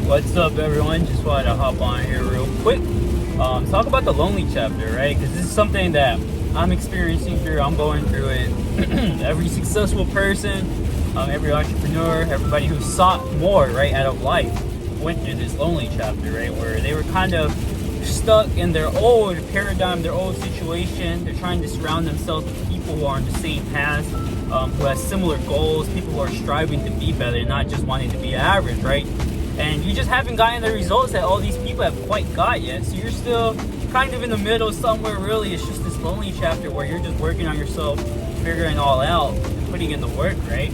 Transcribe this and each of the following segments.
What's up, everyone? Just wanted to hop on here real quick. Talk about the lonely chapter, right? Because this is something that I'm experiencing through. I'm going through it. Every successful person, every entrepreneur, everybody who sought more, right, out of life went through this lonely chapter, right? Where they were kind of stuck in their old paradigm, their old situation. They're trying to surround themselves with people who are on the same path, who have similar goals, people who are striving to be better, not just wanting to be average, right? And you just haven't gotten the results that all these people have quite got yet. So you're still kind of in the middle somewhere, really. It's just this lonely chapter where you're just working on yourself, figuring it all out, and putting in the work, right?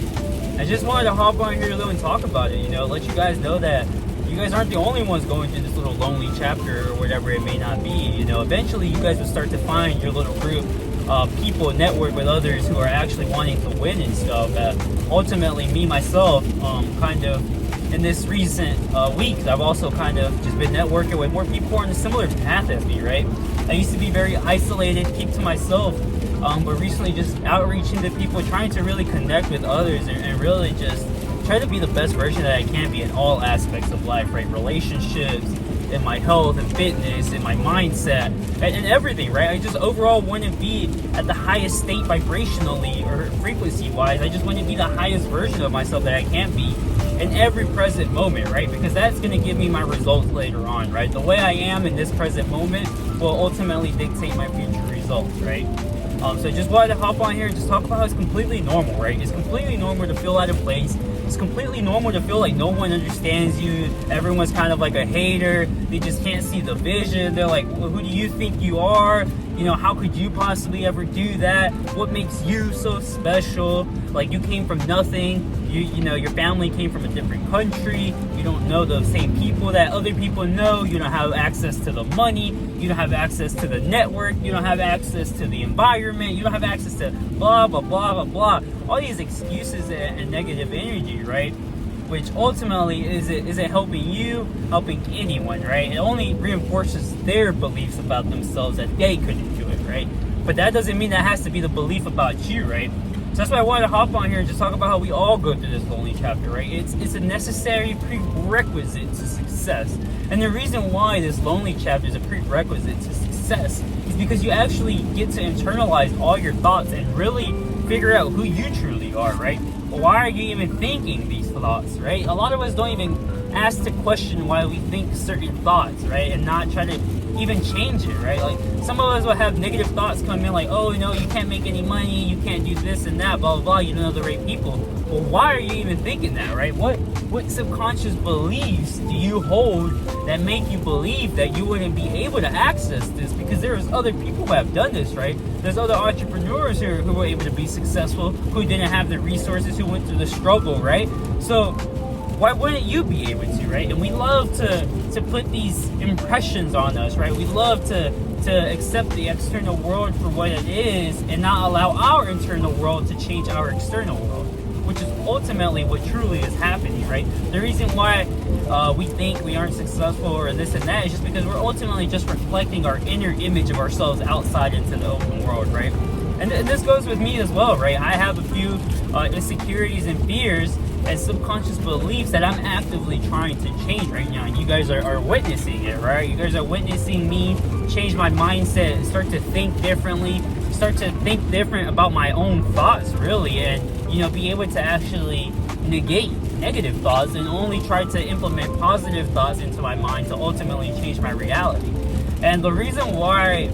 I just wanted to hop on here a little and talk about it, let you guys know that you guys aren't the only ones going through this little lonely chapter or whatever it may not be. Eventually you guys will start to find your little group of people, network with others who are actually wanting to win and stuff. Ultimately, me, myself, kind of in this recent week, I've also kind of just been networking with more people who are on a similar path as me, right? I used to be very isolated, keep to myself, but recently just outreaching to people, trying to really connect with others and really just try to be the best version that I can be in all aspects of life, right? Relationships, in my health and fitness, in my mindset, and everything, right? I just overall want to be at the highest state vibrationally or frequency-wise. I just want to be the highest version of myself that I can be in every present moment, right? Because that's going to give me my results later on, right? The way I am in this present moment will ultimately dictate my future results, right? So I just wanted to hop on here and just talk about how it's completely normal, right? It's completely normal to feel out of place. It's completely normal to feel like no one understands you. Everyone's kind of like a hater. They just can't see the vision. They're like, well, who do you think you are? How could you possibly ever do that? What makes you so special? Like, you came from nothing. Your family came from a different country. You don't know the same people that other people know. You don't have access to the money. You don't have access to the network. You don't have access to the environment. You don't have access to blah, blah, blah, blah, blah. All these excuses and negative energy, right? Which ultimately isn't helping you, helping anyone, right? It only reinforces their beliefs about themselves that they couldn't do it, right? But that doesn't mean that has to be the belief about you, right? So that's why I wanted to hop on here and just talk about how we all go through this lonely chapter, right? It's a necessary prerequisite to success. And the reason why this lonely chapter is a prerequisite to success is because you actually get to internalize all your thoughts and really figure out who you truly are, right? Why are you even thinking these thoughts, right? A lot of us don't even ask the question why we think certain thoughts, right? And not try to even change it, right? Like, some of us will have negative thoughts come in like, oh, you can't make any money, you can't do this and that, blah, blah, blah, you don't know the right people. Well, why are you even thinking that, right? What subconscious beliefs do you hold that make you believe that you wouldn't be able to access this? Because there's other people who have done this, right? There's other entrepreneurs who were able to be successful, who didn't have the resources, who went through the struggle, right? So why wouldn't you be able to, right? And we love to put these impressions on us, right? We love to accept the external world for what it is and not allow our internal world to change our external world, which is ultimately what truly is happening, right? The reason why we think we aren't successful or this and that is just because we're ultimately just reflecting our inner image of ourselves outside into the open world, right? And this goes with me as well, right? I have a few insecurities and fears and subconscious beliefs that I'm actively trying to change right now. And you guys are witnessing it, right? You guys are witnessing me change my mindset and start to think differently, start to think different about my own thoughts, really, and, be able to actually negate negative thoughts and only try to implement positive thoughts into my mind to ultimately change my reality. And the reason why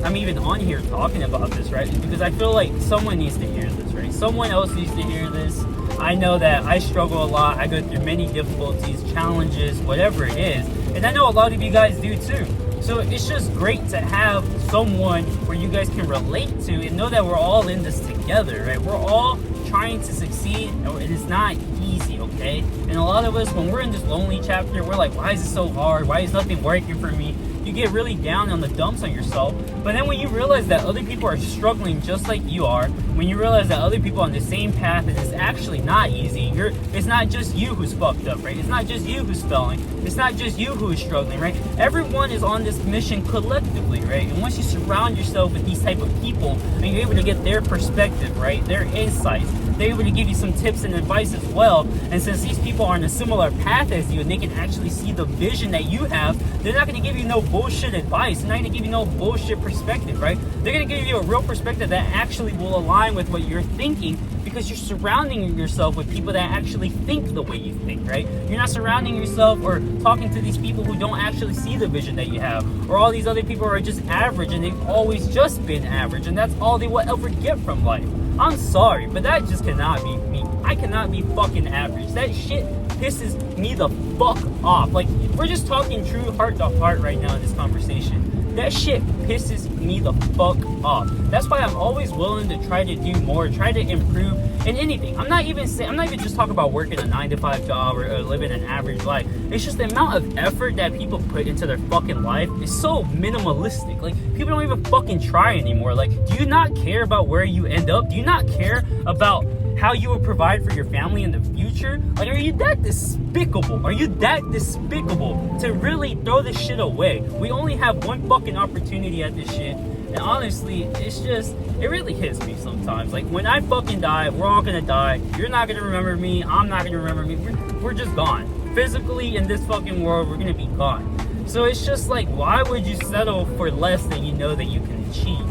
I'm even on here talking about this, right, is because I feel like someone needs to hear this, right? Someone else needs to hear this. I know that I struggle a lot. I go through many difficulties, challenges, whatever it is. And I know a lot of you guys do too. So it's just great to have someone where you guys can relate to and know that we're all in this together, right? We're all trying to succeed, and it's not easy, okay? And a lot of us, when we're in this lonely chapter, we're like, why is it so hard? Why is nothing working for me? You get really down on the dumps on yourself. But then when you realize that other people are struggling just like you are, when you realize that other people are on the same path and it's actually not easy, it's not just you who's fucked up, right? It's not just you who's failing. It's not just you who is struggling, right? Everyone is on this mission collectively, right? And once you surround yourself with these type of people and you're able to get their perspective, right? Their insights, they're able to give you some tips and advice as well. And since these people are on a similar path as you and they can actually see the vision that you have, they're not going to give you no bullshit advice. They're not going to give you no bullshit perspective, right? They're going to give you a real perspective that actually will align with what you're thinking, because you're surrounding yourself with people that actually think the way you think, right? You're not surrounding yourself or talking to these people who don't actually see the vision that you have, or all these other people who are just average and they've always just been average and that's all they will ever get from life. I'm sorry, but that just cannot be me. I cannot be fucking average. That shit pisses me the fuck off. Like, we're just talking true heart to heart right now in this conversation. That shit pisses me the fuck off. That's why I'm always willing to try to do more, try to improve in anything. I'm not even just talking about working a 9-to-5 job or living an average life. It's just the amount of effort that people put into their fucking life is so minimalistic. Like, people don't even fucking try anymore. Like, do you not care about where you end up? Do you not care about how you will provide for your family in the future? Like, are you that despicable? Are you that despicable to really throw this shit away? We only have one fucking opportunity at this shit. And honestly, it really hits me sometimes. Like, when I fucking die, we're all gonna die. You're not gonna remember me. I'm not gonna remember me. We're just gone. Physically, in this fucking world, we're gonna be gone. So it's just like, why would you settle for less than you know that you can achieve?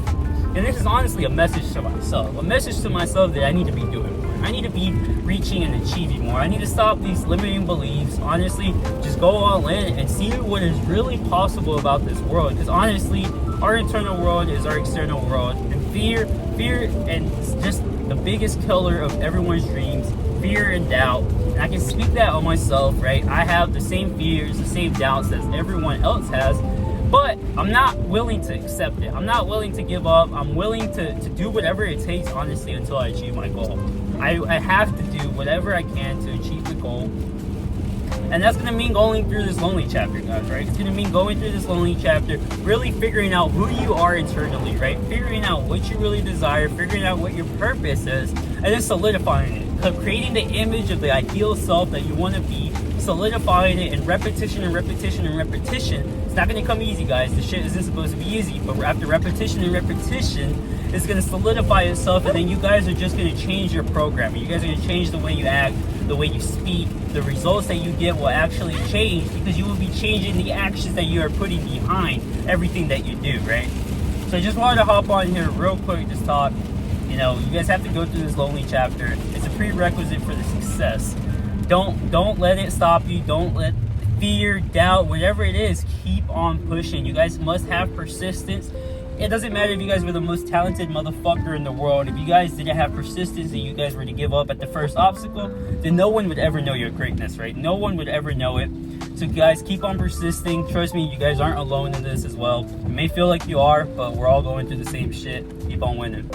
And this is honestly a message to myself. A message to myself that I need to be doing more. I need to be reaching and achieving more. I need to stop these limiting beliefs. Honestly, just go all in and see what is really possible about this world. Because honestly, our internal world is our external world. And fear, and just the biggest killer of everyone's dreams, fear and doubt. And I can speak that on myself, right? I have the same fears, the same doubts as everyone else has. But I'm not willing to accept it. I'm not willing to give up. I'm willing to do whatever it takes, honestly, until I achieve my goal. I have to do whatever I can to achieve the goal. And that's going to mean going through this lonely chapter, guys, right? It's going to mean going through this lonely chapter, really figuring out who you are internally, right? Figuring out what you really desire, figuring out what your purpose is, and then solidifying it. Creating the image of the ideal self that you want to be, solidifying it in repetition and repetition and repetition. It's not going to come easy, guys. This shit isn't supposed to be easy, but after repetition and repetition, it's going to solidify itself, and then you guys are just going to change your programming. You guys are going to change the way you act, the way you speak. The results that you get will actually change because you will be changing the actions that you are putting behind everything that you do, right? So I just wanted to hop on here real quick, just talk. You know, you guys have to go through this lonely chapter. It's a prerequisite for the success. Don't let it stop you. Don't let fear, doubt, whatever it is, keep on pushing. You guys must have persistence. It doesn't matter if you guys were the most talented motherfucker in the world. If you guys didn't have persistence and you guys were to give up at the first obstacle, then no one would ever know your greatness, right? No one would ever know it. So guys, keep on persisting. Trust me, you guys aren't alone in this as well. You may feel like you are, but we're all going through the same shit. Keep on winning.